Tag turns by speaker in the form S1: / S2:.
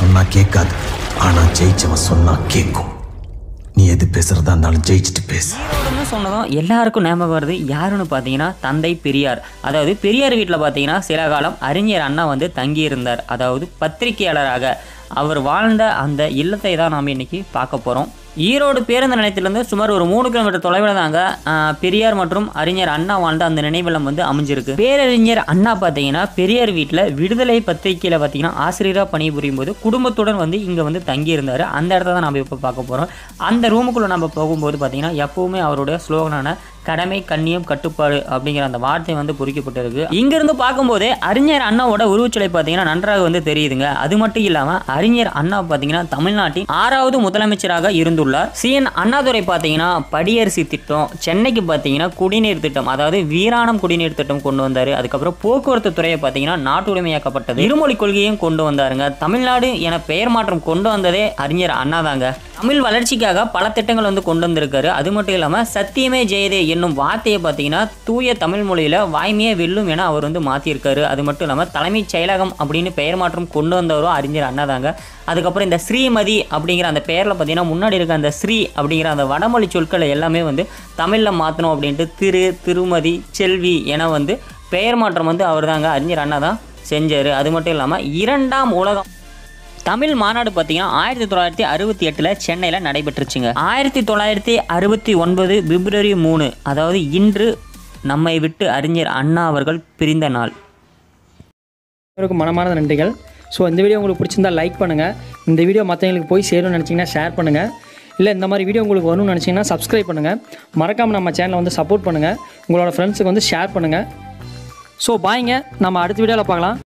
S1: சொன்னா கேட்காது, ஆனா ஜெயிச்சவன் சொன்னா கேட்கும். நீ எது பேசுறதா இருந்தாலும் ஜெயிச்சுட்டு பேசு.
S2: ஈரோடுன்னு சொன்னதும் எல்லாருக்கும் ஞாபகம் வருது யாருன்னு பார்த்தீங்கன்னா தந்தை பெரியார். அதாவது பெரியார் வீட்டில் பார்த்தீங்கன்னா சில காலம் அறிஞர் அண்ணா வந்து தங்கியிருந்தார். அதாவது பத்திரிகையாளராக அவர் வாழ்ந்த அந்த இல்லத்தை தான் நாம் இன்னைக்கு பார்க்க போகிறோம். ஈரோடு பேருந்து நிலையத்திலேருந்து சுமார் ஒரு 3 கிலோமீட்டர் தொலைவில் தாங்க பெரியார் மற்றும் அறிஞர் அண்ணா வாழ்ந்த அந்த நினைவில்லம் வந்து அமைஞ்சிருக்கு. பேரறிஞர் அண்ணா பார்த்தீங்கன்னா பெரியார் வீட்டில் விடுதலை பத்திரிகையில் பார்த்தீங்கன்னா ஆசிரியராக பணிபுரியும் போது குடும்பத்துடன் வந்து இங்கே வந்து தங்கியிருந்தார். அந்த இடத்த தான் நம்ம இப்போ பார்க்க போகிறோம். அந்த ரூமுக்குள்ளே நம்ம போகும்போது பார்த்தீங்கன்னா எப்போவுமே அவருடைய ஸ்லோகனான கடமை கண்ணியம் கட்டுப்பாடு அப்படிங்கிற அந்த வார்த்தை வந்து பொறிக்கப்பட்டிருக்கு. இங்கிருந்து பார்க்கும்போதே அறிஞர் அண்ணாவோட உருவச்சிலை பார்த்தீங்கன்னா நன்றாக வந்து தெரியுதுங்க. அது மட்டும் இல்லாமல் அறிஞர் அண்ணா பார்த்தீங்கன்னா தமிழ்நாட்டின் 6வது முதலமைச்சராக இருந்துள்ளார். CN அண்ணாதுரை பார்த்தீங்கன்னா படியரிசி திட்டம், சென்னைக்கு பார்த்தீங்கன்னா குடிநீர் திட்டம், அதாவது வீராணம் குடிநீர் திட்டம் கொண்டு வந்தார். அதுக்கப்புறம் போக்குவரத்து துறையை பார்த்தீங்கன்னா நாட்டுடைமையாக்கப்பட்டது. இருமொழி கொள்கையும் கொண்டு வந்தாருங்க. தமிழ்நாடு என பெயர் மாற்றம் கொண்டு வந்ததே அறிஞர் அண்ணா தாங்க. தமிழ் வளர்ச்சிக்காக பல திட்டங்கள் வந்து கொண்டு வந்திருக்காரு. அது மட்டும் இல்லாமல் சத்தியமே ஜெயதே என்னும் வார்த்தையை பார்த்தீங்கன்னா தூய தமிழ் மொழியில் வாய்மையே வெல்லும் என அவர் வந்து மாற்றியிருக்காரு. அது மட்டும் இல்லாமல் தலைமைச் செயலகம் அப்படின்னு பெயர் மாற்றம் கொண்டு வந்தவரும் அறிஞர் அண்ணா தாங்க. அதுக்கப்புறம் இந்த ஸ்ரீமதி அப்படிங்கிற அந்த பெயரில் பார்த்தீங்கன்னா முன்னாடி இருக்க அந்த ஸ்ரீ அப்படிங்கிற அந்த வடமொழி சொற்களை எல்லாமே வந்து தமிழில் மாற்றணும் அப்படின்ட்டு திருமதி, செல்வி என வந்து பெயர் மாற்றம் வந்து அவர் தாங்க அறிஞர் அண்ணா தான் செஞ்சார். அது மட்டும் இல்லாமல் 2ஆம் உலகம் தமிழ் மாநாடு பார்த்தீங்கன்னா 1968 சென்னையில் நடைபெற்றுச்சுங்க. 1969 பிப்ரவரி 3, அதாவது இன்று நம்மை விட்டு அறிஞர் அண்ணா அவர்கள் பிரிந்த நாள்.
S3: மனமார்ந்த நன்றிகள். ஸோ இந்த வீடியோ உங்களுக்கு பிடிச்சிருந்தால் லைக் பண்ணுங்கள். இந்த வீடியோ மற்றவங்களுக்கு போய் சேரும்னு நினச்சிங்கன்னா ஷேர் பண்ணுங்கள். இல்லை இந்த மாதிரி வீடியோ உங்களுக்கு வரணும்னு நினச்சிங்கன்னா சப்ஸ்கிரைப் பண்ணுங்கள். மறக்காமல் நம்ம சேனலை வந்து சப்போர்ட் பண்ணுங்கள். உங்களோட ஃப்ரெண்ட்ஸுக்கு வந்து ஷேர் பண்ணுங்கள். ஸோ பாய்ங்க, நம்ம அடுத்த வீடியோவில் பார்க்கலாம்.